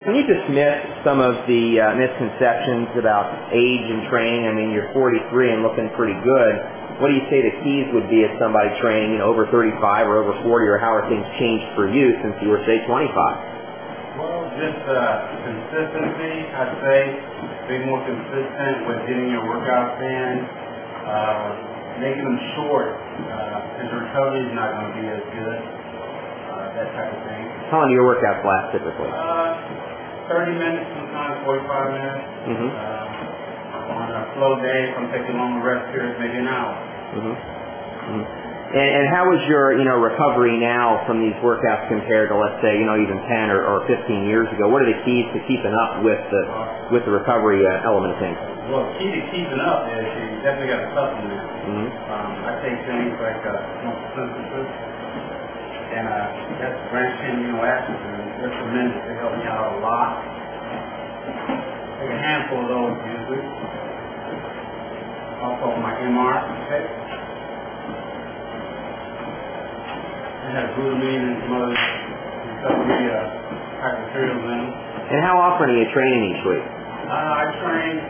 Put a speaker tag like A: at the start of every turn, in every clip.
A: Can you dismiss some of the misconceptions about age and training? I mean, you're 43 and looking pretty good. What do you say the keys would be if somebody training, over 35 or over 40, or how are things changed for you since you were, say, 25?
B: Well, just consistency, I'd say. Being more consistent with getting your workouts in, making them short, because your recovery is not going to be as good, that type of thing.
A: How long do your workouts last typically?
B: 30 minutes, sometimes 45 minutes. On a slow day, if I'm taking longer rest periods, maybe an hour.
A: And how is your recovery now from these workouts compared to, let's say, even 10 or 15 years ago? What are the keys to keeping up with the recovery element of things?
B: Well, the key to keeping up is you definitely got to supplement. I take things like synthesis, and that's branched-chain amino acids, and they're tremendous. They help me out a lot. Take a handful of those usually. Also my MR tech. I have glutamine and some other recovery type materials in them.
A: And how often are you training each week?
B: I train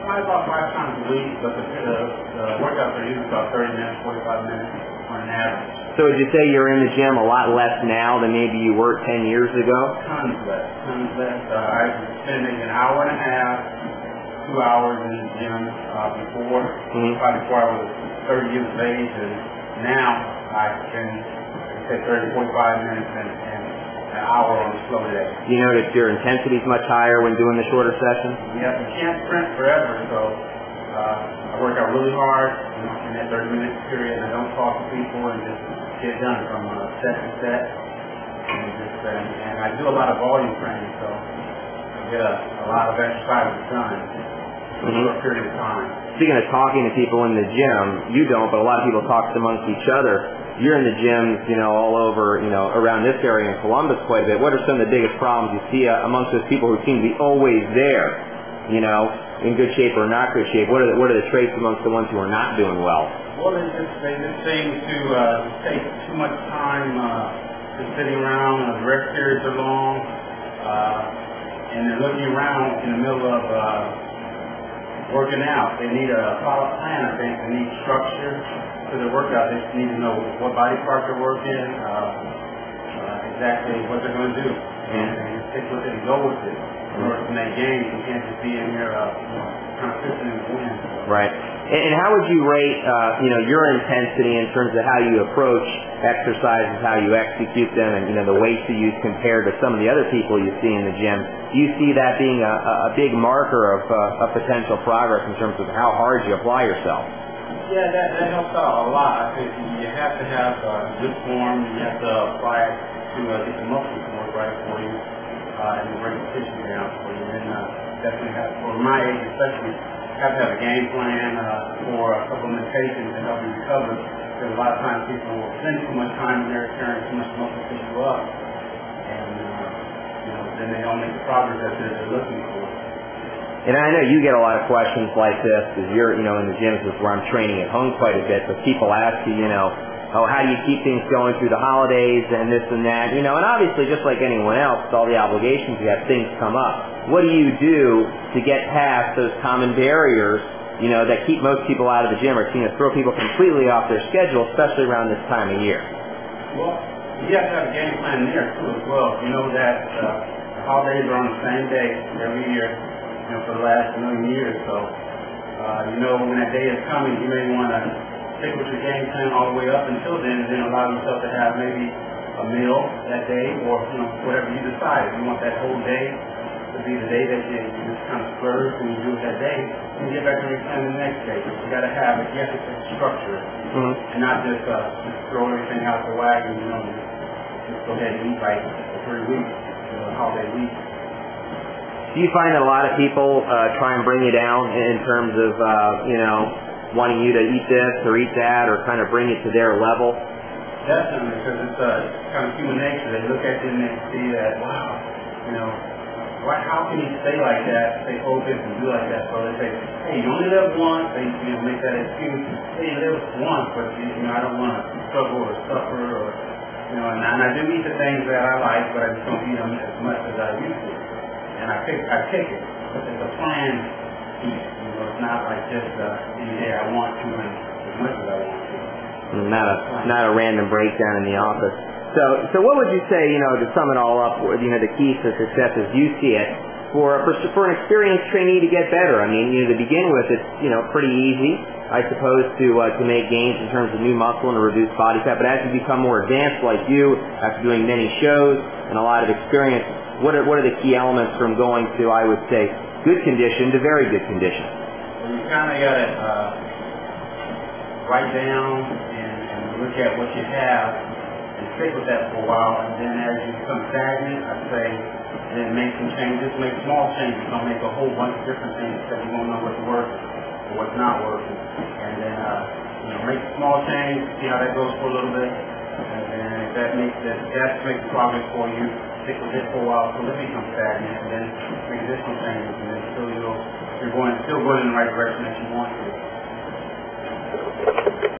B: about 5 times a week, but the workouts are usually about 30 minutes, 45 minutes on an average.
A: So would you say you're in the gym a lot less now than maybe you were 10 years ago?
B: Tons less. I spend maybe an hour and a half, 2 hours in the gym before. Probably before I was 30 years of age, and now I spend, say, 30, 45 minutes and an hour on a slow day.
A: You notice your intensity is much higher when doing the shorter sessions?
B: Yeah, you can't sprint forever, so I work out really hard in that 30-minute period, and I don't talk to people and just get done from set to set. And I do a lot of volume training, so I get a lot of exercises done in a short period of time.
A: Speaking of talking to people in the gym, you don't, but a lot of people talk amongst each other. You're in the gyms, all over, around this area in Columbus quite a bit. What are some of the biggest problems you see amongst those people who seem to be always there, in good shape or not good shape? What are the traits amongst the ones who are not doing well?
B: Well, they just seem to take too much time just sitting around. The rest periods are long, and they're looking around in the middle of working out. They need a solid plan, I think. They need structure to their workout. They just need to know what body part they're working, exactly what they're going to do, and stick with it and go with it. In order to make gains, you can't just be in here kind of fishing in the wind.
A: Right. And how would you rate, your intensity in terms of how you approach exercises, how you execute them, and the weights you use compared to some of the other people you see in the gym? Do you see that being a big marker of potential progress in terms of how hard you apply yourself?
B: Yeah, that helps out a lot. I think you have to have good form. You have to apply it to get the muscles to work right for you and to break the tissue down for you. And definitely have, for my age especially, have to have a game plan for supplementation to help you recover. Because a lot of times people will spend too much time in there carrying too much muscle tissue up, and then they don't make the progress that they're looking for.
A: And I know you get a lot of questions like this because you're, in the gyms is where I'm training at home quite a bit. But people ask you, how do you keep things going through the holidays and this and that? And obviously, just like anyone else, with all the obligations you have, things come up. What do you do to get past those common barriers, that keep most people out of the gym or throw people completely off their schedule, especially around this time of year?
B: Well, you have to have a game plan there too as well. You know that the holidays are on the same day every year. For the last million years, so when that day is coming, you may want to stick with your game plan all the way up until then, and then allow yourself to have maybe a meal that day, or whatever you decide. If you want that whole day to be the day that you just kind of splurge and you do it that day, and get back to your plan the next day. But you got to have it. You have to structure it, and not just throw everything out the whack and just go ahead and eat like for 3 weeks, holiday week.
A: Do you find that a lot of people try and bring you down in terms of, wanting you to eat this or eat that or kind of bring it to their level?
B: Definitely, because it's kind of human nature. They look at you and they see that, wow, how can you stay like that, stay focused and do like that? So they say, hey, you only live once. They make that excuse. Hey, you live once, but I don't want to struggle or suffer or, and I do eat the things that I like, but I just don't eat them as much as I used to. and I take it. It's a planned piece. You know, it's not like just any day I want to and as much as I want to.
A: Not a random breakdown in the office. So what would you say, you know, to sum it all up, you know, the keys to success as you see it, for an experienced trainee to get better? I mean, you know, to begin with, it's, you know, pretty easy, I suppose, to make gains in terms of new muscle and to reduce body fat. But as you become more advanced, like you, after doing many shows and a lot of experience, what are the key elements from going to, I would say, good condition to very good condition?
B: Well, you kind of got to write down and look at what you have and stick with that for a while. And then as you become stagnant, I'd say, then make some changes, make small changes. Don't make a whole bunch of different things because you won't know what's working or what's not working. And then, you know, make a small change, see how that goes for a little bit. And then if that makes progress for you, stick with it for a while until it becomes stagnant, and then make additional changes. And then still you're still going in the right direction that you want to.